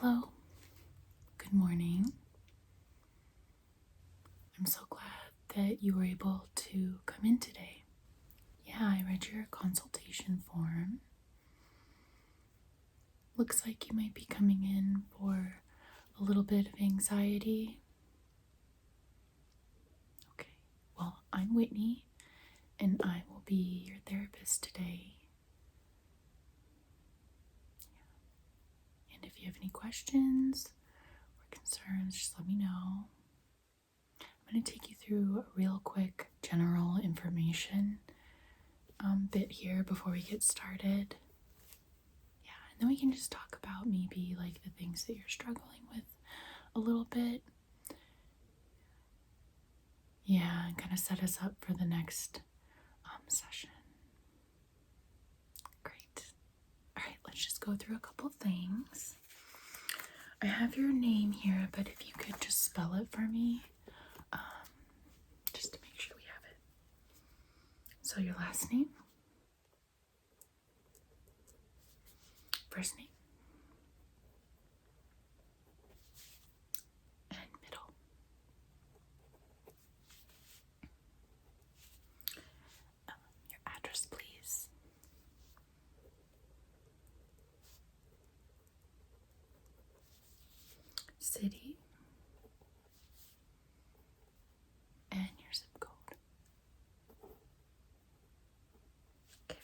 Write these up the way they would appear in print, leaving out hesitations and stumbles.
Hello, good morning. I'm so glad that you were able to come in today. Yeah, I read your consultation form. Looks like you might be coming in for a little bit of anxiety. Okay, well, I'm Whitney, and I will be your therapist today. And if you have any questions or concerns, just let me know. I'm going to take you through a real quick general information bit here before we get started. Yeah, and then we can just talk about maybe like the things that you're struggling with a little bit. Yeah, and kind of set us up for the next session. Great. All right, let's just go through a couple things. I have your name here, but if you could just spell it for me, just to make sure we have it. So your last name, first name, and middle. Your address, please. City, and your zip code. Okay.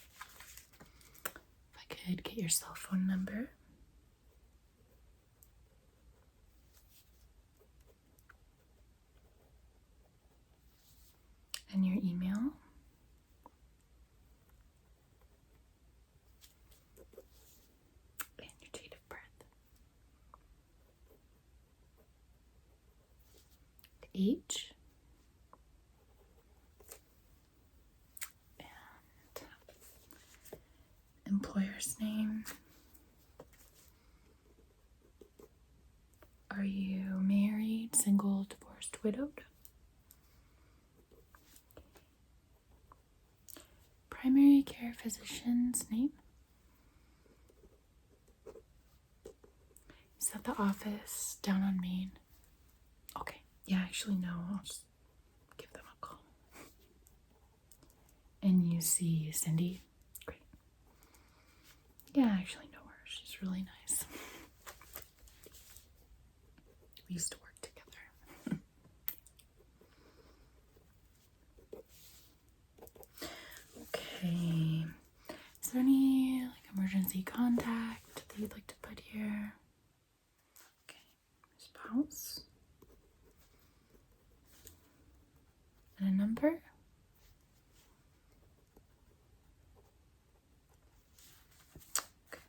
If I could get your cell phone number. And your email. And your date of birth. Age. And employer's name. Are you married, single, divorced, widowed? Primary care physician's name? Is that the office down on Main? Okay. Yeah, actually, no. I'll just give them a call. And you see Cindy? Great. Yeah, I actually know her. She's really nice. We used to work together. Okay. Is there any emergency contact that you'd like to put here? Okay. Spouse. And a number? Okay.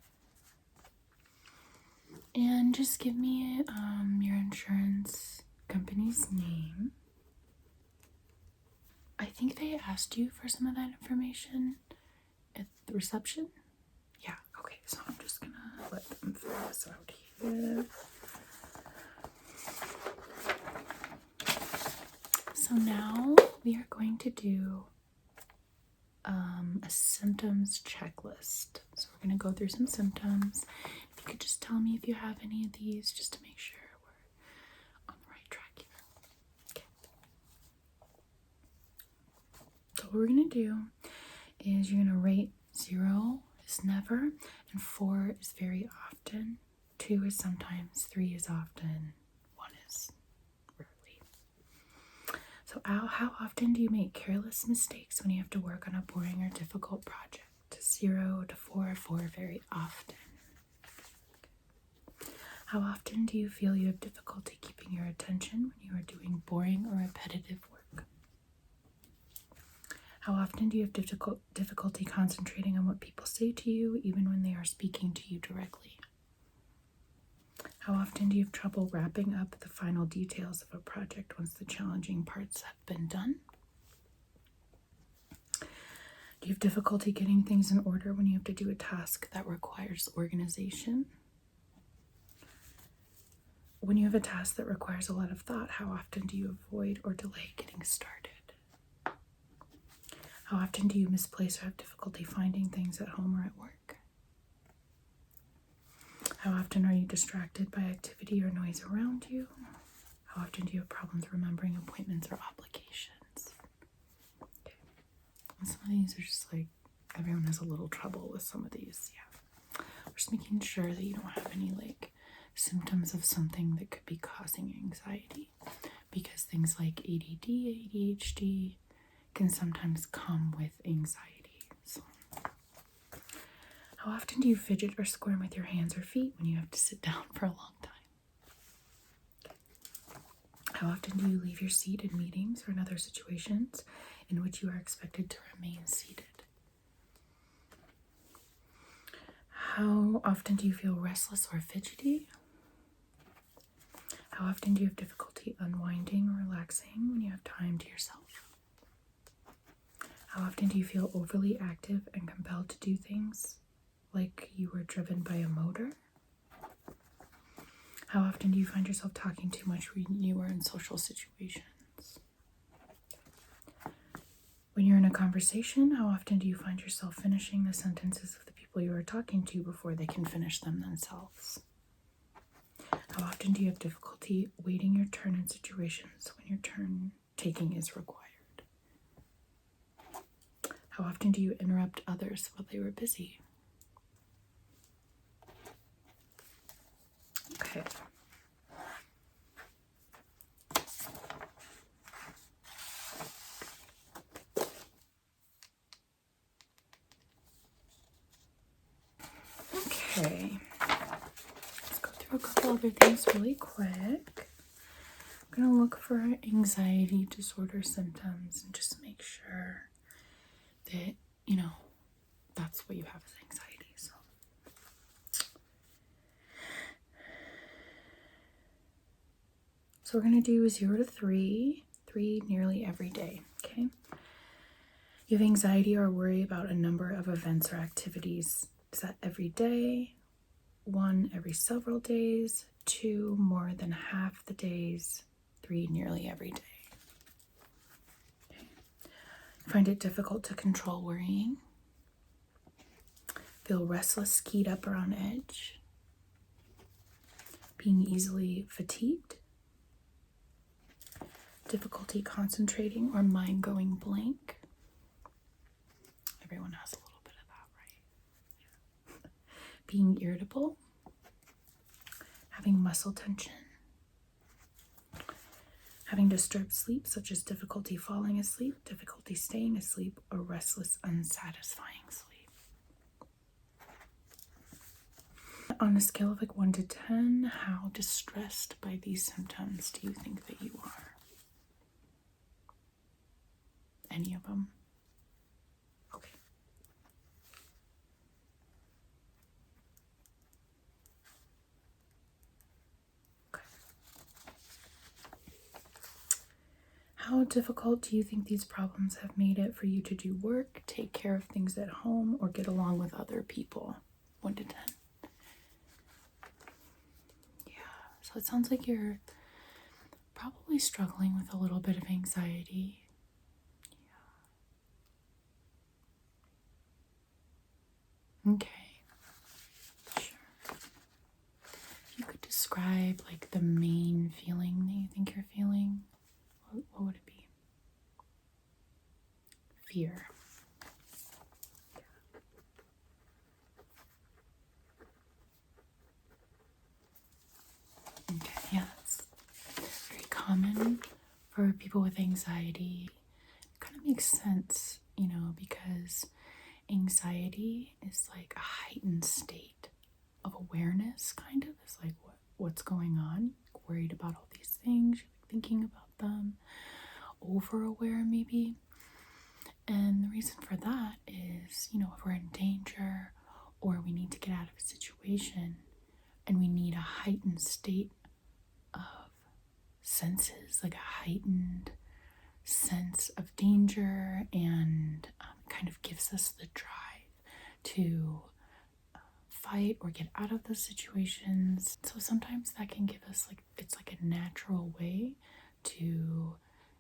And just give me your insurance company's name. I think they asked you for some of that information at the reception. Yeah, okay, so I'm just gonna let them fill this out here. So now we are going to do a symptoms checklist. So we're going to go through some symptoms. If you could just tell me if you have any of these, just to make sure we're on the right track here. Okay. So what we're going to do is you're going to rate 0 is never, and 4 is very often, 2 is sometimes, 3 is often, 1 is rarely. So how often do you make careless mistakes when you have to work on a boring or difficult project? 0 to 4, 4 very often. How often do you feel you have difficulty keeping your attention when you are doing boring or repetitive work? How often do you have difficulty concentrating on what people say to you, even when they are speaking to you directly? How often do you have trouble wrapping up the final details of a project once the challenging parts have been done? Do you have difficulty getting things in order when you have to do a task that requires organization? When you have a task that requires a lot of thought, how often do you avoid or delay getting started? How often do you misplace or have difficulty finding things at home or at work? How often are you distracted by activity or noise around you? How often do you have problems remembering appointments or obligations? Okay. And some of these are just like, everyone has a little trouble with some of these. Yeah. We're just making sure that you don't have any like symptoms of something that could be causing anxiety, because things like ADD, ADHD can sometimes come with anxiety. So, how often do you fidget or squirm with your hands or feet when you have to sit down for a long time? How often do you leave your seat in meetings or in other situations in which you are expected to remain seated? How often do you feel restless or fidgety? How often do you have difficulty unwinding or relaxing when you have time to yourself? How often do you feel overly active and compelled to do things like you were driven by a motor? How often do you find yourself talking too much when you are in social situations? When you're in a conversation, how often do you find yourself finishing the sentences of the people you are talking to before they can finish them themselves? How often do you have difficulty waiting your turn in situations when your turn taking is required? How often do you interrupt others while they were busy? Okay. Okay. Let's go through a couple other things really quick. I'm going to look for anxiety disorder symptoms and just make sure that, that's what you have is anxiety. So we're going to do 0 to 3, 3 nearly every day, okay? You have anxiety or worry about a number of events or activities. Is that every day? 1 every several days? 2 more than half the days? 3 nearly every day? Okay. Find it difficult to control worrying? Feel restless, keyed up, or on edge? Being easily fatigued? Difficulty concentrating or mind going blank? Everyone has a little bit of that, right? Yeah. Being irritable? Having muscle tension? Having disturbed sleep, such as difficulty falling asleep, difficulty staying asleep, or restless, unsatisfying sleep. On a scale of like 1 to 10, how distressed by these symptoms do you think that you are? Any of them? Okay. Okay. How difficult do you think these problems have made it for you to do work, take care of things at home, or get along with other people? 1 to 10. Yeah, so it sounds like you're probably struggling with a little bit of anxiety. Yeah. Okay. Sure. If you could describe like the main feeling that you think you're feeling, what would it be? Fear. Okay, yeah, that's very common for people with anxiety. It kind of makes sense, because anxiety is like a heightened state of awareness, kind of. It's like what's going on, worried about all these things, you're thinking about them, over aware maybe. And the reason for that is, if we're in danger or we need to get out of a situation and we need a heightened state of senses, like a heightened sense of danger, and kind of gives us the drive to fight or get out of those situations. So sometimes that can give us it's like a natural way to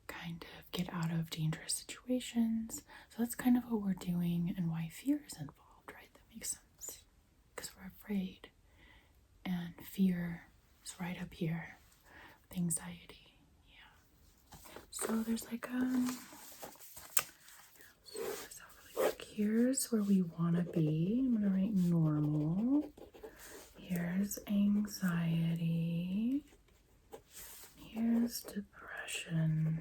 kind of get out of dangerous situations. So that's kind of what we're doing and why fear is involved, right? That makes sense. Because we're afraid. fear is right up here with anxiety. Yeah. So there's like here's where we want to be. I'm going to write normal. Here's anxiety. Here's depression.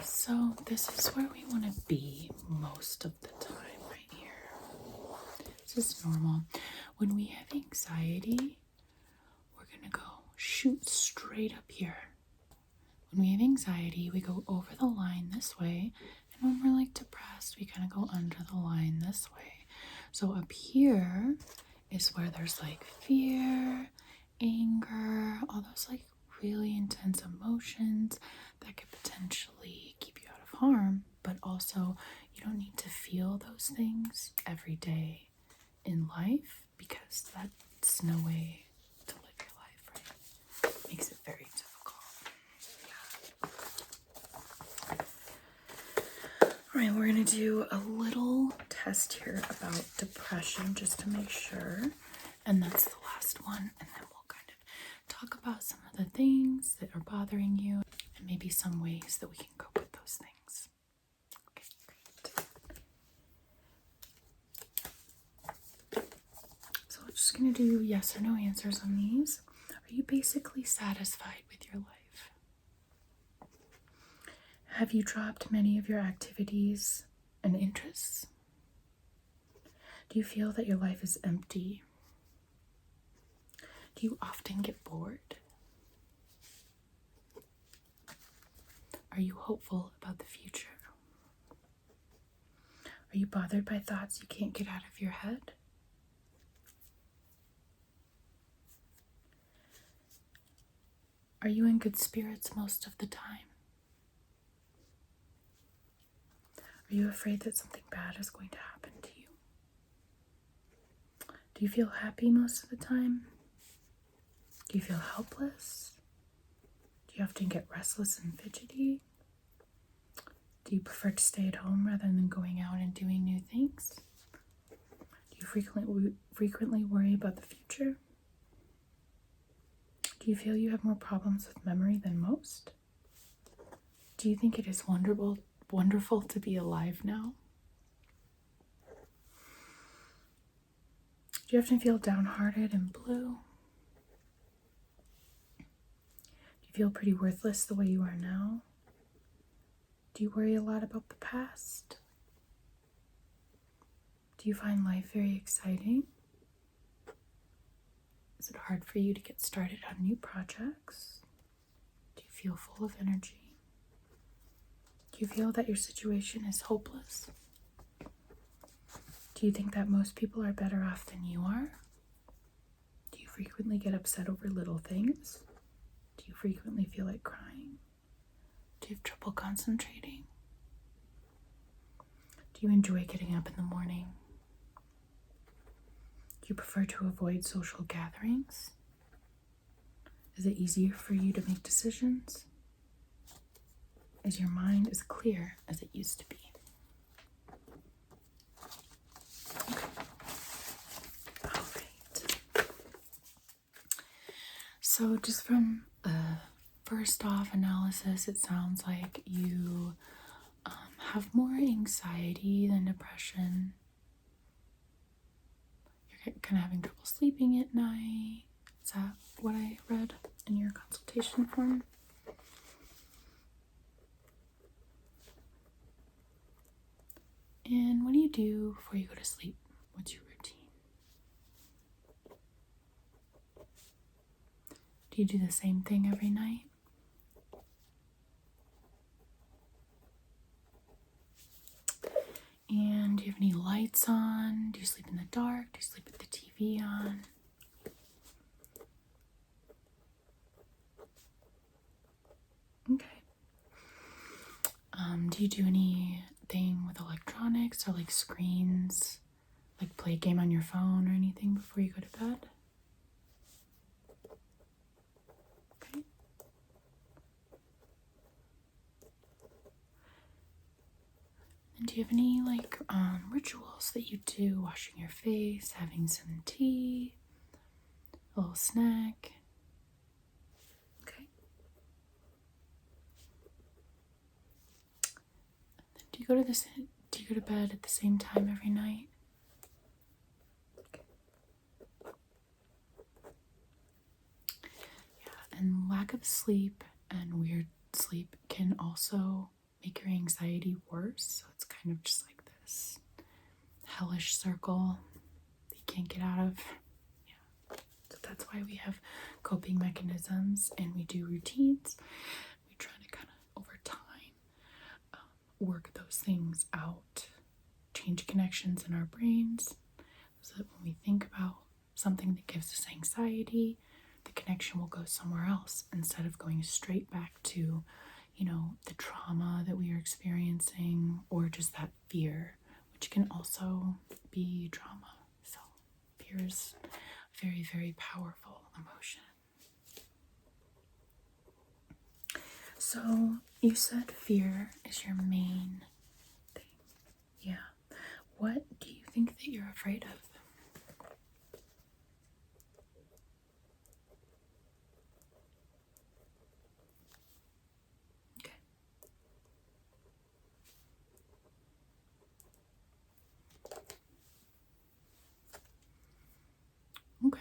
So this is where we want to be most of the time, right here. This is normal. When we have anxiety, we're going to go shoot straight up here. When we have anxiety, we go over the line this way. And when we're like depressed, we kind of go under the line this way. So up here is where there's like fear, anger, all those like really intense emotions that could potentially keep you out of harm, but also you don't need to feel those things every day in life because that's no way to live your life, right? Makes it very difficult. Yeah. All right, we're gonna do a little test here about depression just to make sure, and that's the last one, and then we'll kind of talk about some of the things that are bothering you and maybe some ways that we can cope with those things. Okay, great. So we're just going to do yes or no answers on these. Are you basically satisfied with your life? Have you dropped many of your activities and interests? Do you feel that your life is empty? Do you often get bored? Are you hopeful about the future? Are you bothered by thoughts you can't get out of your head? Are you in good spirits most of the time? Are you afraid that something bad is going to happen to you? Do you feel happy most of the time? Do you feel helpless? Do you often get restless and fidgety? Do you prefer to stay at home rather than going out and doing new things? Do you frequently worry about the future? Do you feel you have more problems with memory than most? Do you think it is wonderful to be alive now? Do you often feel downhearted and blue? Do you feel pretty worthless the way you are now? Do you worry a lot about the past? Do you find life very exciting? Is it hard for you to get started on new projects? Do you feel full of energy? Do you feel that your situation is hopeless? Do you think that most people are better off than you are? Do you frequently get upset over little things? Do you frequently feel like crying? Do you have trouble concentrating? Do you enjoy getting up in the morning? Do you prefer to avoid social gatherings? Is it easier for you to make decisions? Is your mind as clear as it used to be? All right. So just from first off analysis, it sounds like you have more anxiety than depression. You're kind of having trouble sleeping at night. Is that what I read in your consultation form? And what do you do before you go to sleep? What's your routine? Do you do the same thing every night? And do you have any lights on? Do you sleep in the dark? Do you sleep with the TV on? Okay. Do you do anything with electronics or like screens? Like play a game on your phone or anything before you go to bed? Okay. And do you have any like rituals that you do? Washing your face, having some tea, a little snack? Okay. Do you go to bed at the same time every night? Okay. Yeah, and lack of sleep and weird sleep can also make your anxiety worse. So it's kind of just like this hellish circle that you can't get out of. Yeah. So that's why we have coping mechanisms and we do routines. We try to kind of over time work those things out, change connections in our brains so that when we think about something that gives us anxiety, the connection will go somewhere else instead of going straight back to, the trauma that we are experiencing or just that fear, which can also be trauma. So fear is a very, very powerful emotion. So you said fear is your main thing. Yeah. What do you think that you're afraid of? Okay. Okay.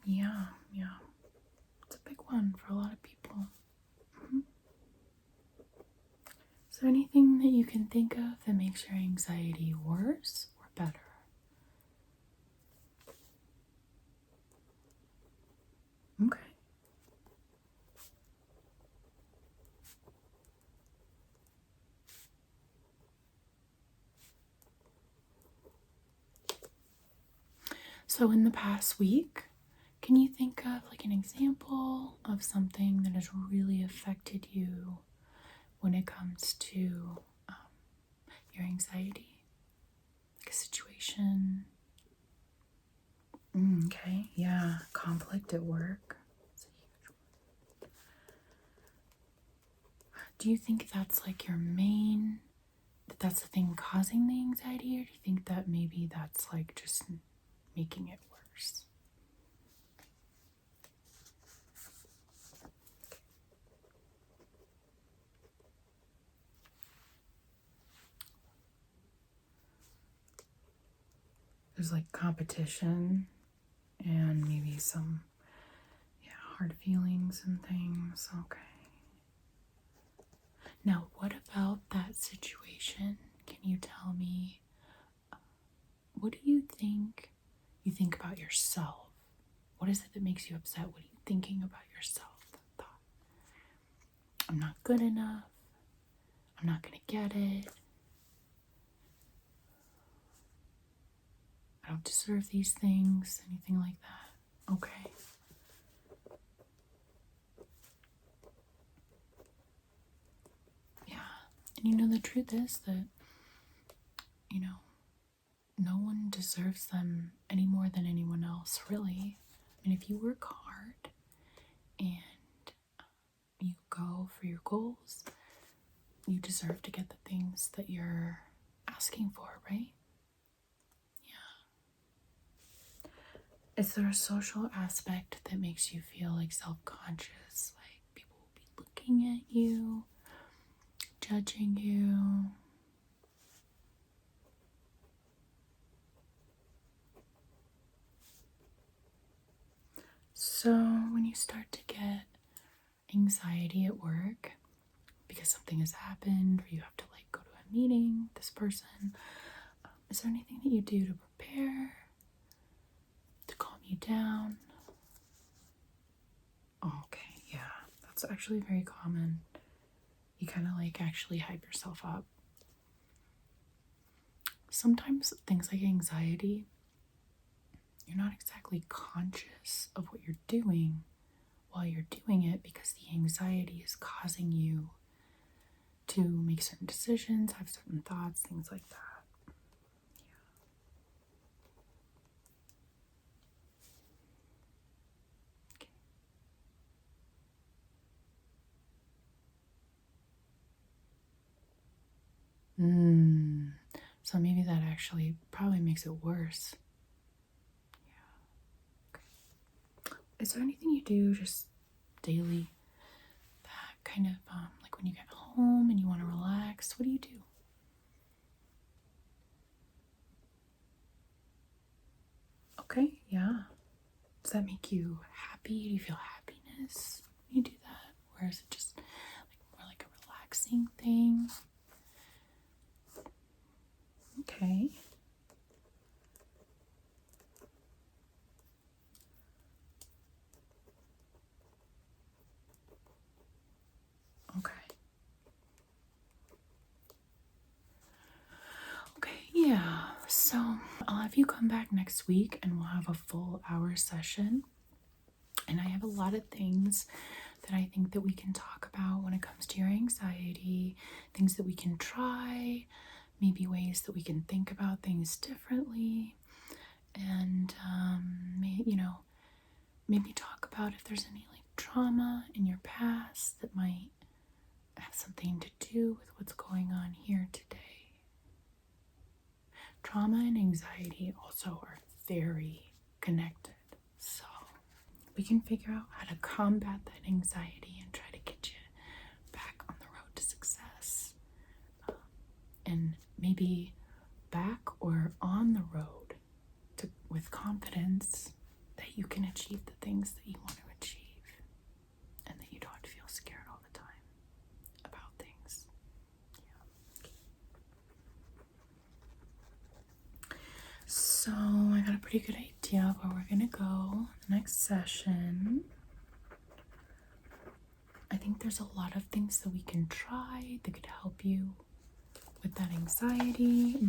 Yeah. It's a big one for a lot of people. Is there anything that you can think of that makes your anxiety worse or better? Okay. So in the past week, can you think of like an example of something that has really affected you when it comes to your anxiety? Like a situation? Okay, yeah, conflict at work. It's a huge one. Do you think that's like your main, that's the thing causing the anxiety, or do you think that maybe that's like just making it worse? There's like competition and maybe some hard feelings and things. Okay. Now, what about that situation? Can you tell me, what do you think about yourself? What is it that makes you upset? What are you thinking about yourself? That thought, I'm not good enough. I'm not going to get it. I don't deserve these things. Anything like that. Okay. Yeah. And the truth is that, no one deserves them any more than anyone else, really. I mean, if you work hard and you go for your goals, you deserve to get the things that you're asking for, right? Yeah. Is there a social aspect that makes you feel like self-conscious? Like people will be looking at you, judging you? So when you start to get anxiety at work because something has happened or you have to like go to a meeting with this person, is there anything that you do to prepare, to calm you down? Oh, okay, yeah, that's actually very common. You kind of like actually hype yourself up. Sometimes things like anxiety, you're not exactly conscious of what you're doing while you're doing it because the anxiety is causing you to make certain decisions, have certain thoughts, things like that. Yeah. So maybe that actually probably makes it worse. Yeah. Okay. Is there anything you do just daily that kind of like when you get home and you want to relax? What do you do? Okay, yeah. Does that make you happy? Do you feel happiness when you do that? Or is it just like more like a relaxing thing? Okay. Okay. Okay, yeah. So I'll have you come back next week and we'll have a full hour session. And I have a lot of things that I think that we can talk about when it comes to your anxiety, things that we can try, maybe ways that we can think about things differently, and maybe talk about if there's any like trauma in your past that might have something to do with what's going on here today. Trauma and anxiety also are very connected, so we can figure out how to combat that anxiety and try to get you back on the road to success, and maybe back or on the road with confidence that you can achieve the things that you want to achieve and that you don't have to feel scared all the time about things. Yeah. So I got a pretty good idea of where we're gonna go the next session. I think there's a lot of things that we can try that could help you with that anxiety.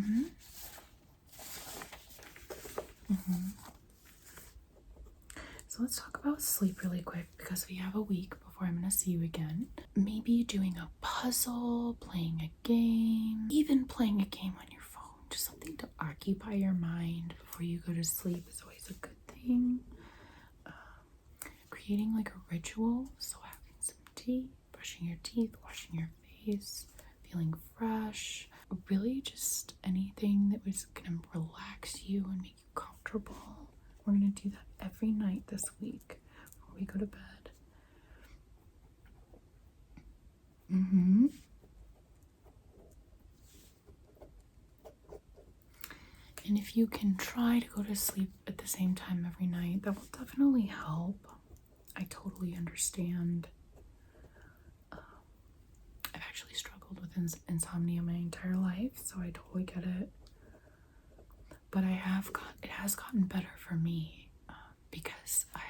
So let's talk about sleep really quick because we have a week before I'm going to see you again. Maybe doing a puzzle, playing a game, even playing a game on your phone. Just something to occupy your mind before you go to sleep is always a good thing. Creating like a ritual, so having some tea, brushing your teeth, washing your face, feeling fresh. Really just anything that was going to relax you and make you comfortable. We're going to do that every night this week before we go to bed. And if you can try to go to sleep at the same time every night, that will definitely help. I totally understand. I've actually struggled with insomnia my entire life, so I totally get it. But it has gotten better for me because I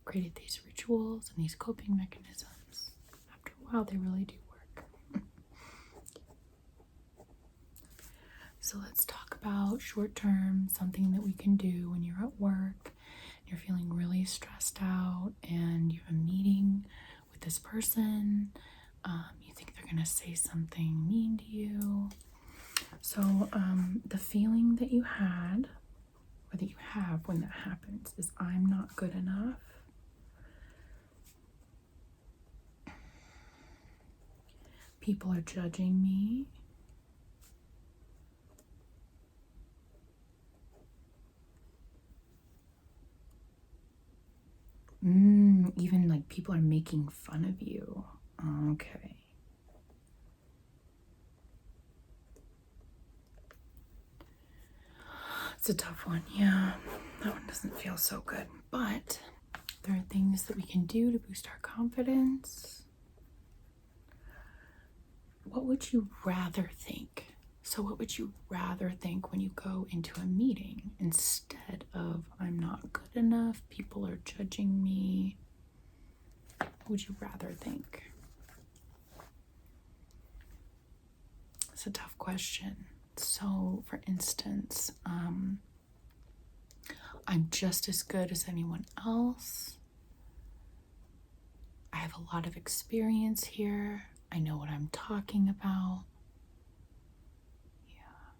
created these rituals and these coping mechanisms. After a while, they really do work. So let's talk about short term, something that we can do when you're at work, you're feeling really stressed out, and you have a meeting with this person. You think they're gonna say something mean to you. So the feeling that you had, or that you have when that happens, is I'm not good enough. People are judging me. Even like people are making fun of you. Okay. It's a tough one, yeah. That one doesn't feel so good. But there are things that we can do to boost our confidence. What would you rather think? So what would you rather think when you go into a meeting instead of I'm not good enough, people are judging me? What would you rather think? It's a tough question. So, for instance, I'm just as good as anyone else. I have a lot of experience here. I know what I'm talking about. Yeah.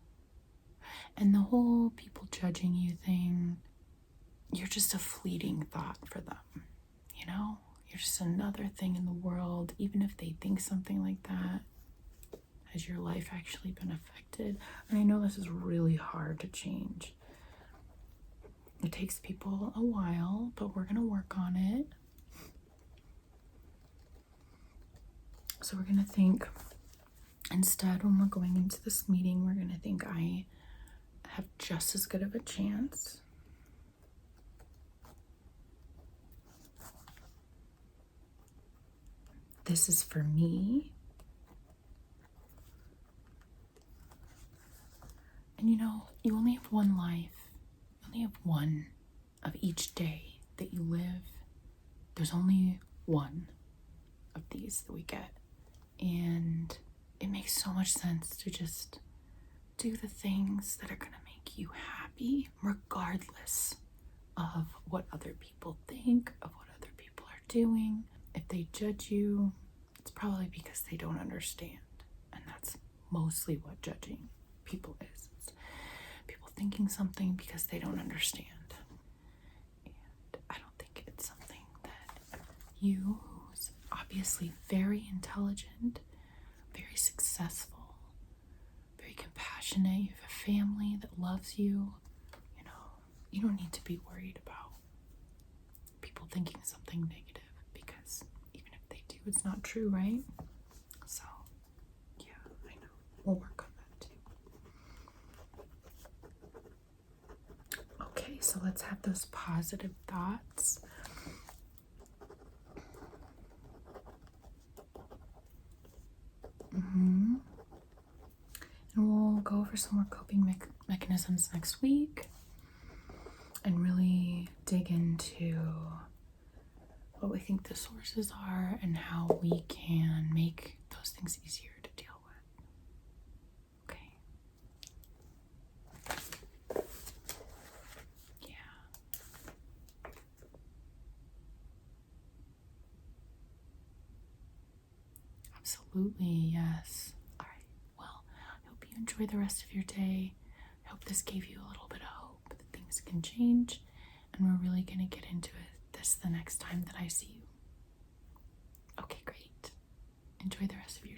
And the whole people judging you thing, you're just a fleeting thought for them. You know? You're just another thing in the world. Even if they think something like that, Has your life actually been affected? And I know this is really hard to change. It takes people a while, but we're going to work on it. So we're going to think, instead, when we're going into this meeting, we're going to think I have just as good of a chance. This is for me. And you know, you only have one life. You only have one of each day that you live. There's only one of these that we get. And it makes so much sense to just do the things that are going to make you happy, regardless of what other people think, of what other people are doing. If they judge you, it's probably because they don't understand. And that's mostly what judging people is. It's people thinking something because they don't understand. And I don't think it's something that you, who's obviously very intelligent, very successful, very compassionate, you have a family that loves you, you know, you don't need to be worried about people thinking something negative, because even if they do, it's not true, right? So, yeah, I know. We'll work on that too. Okay, so let's have those positive thoughts. And we'll go over some more coping mechanisms next week and really dig into what we think the sources are and how we can make those things easier to deal with. Okay. Yeah. Absolutely, yes. All right. Well, I hope you enjoy the rest of your day. I hope this gave you a little bit of hope that things can change, and we're really going to get into this the next time that I see you. Okay, great. Enjoy the rest of your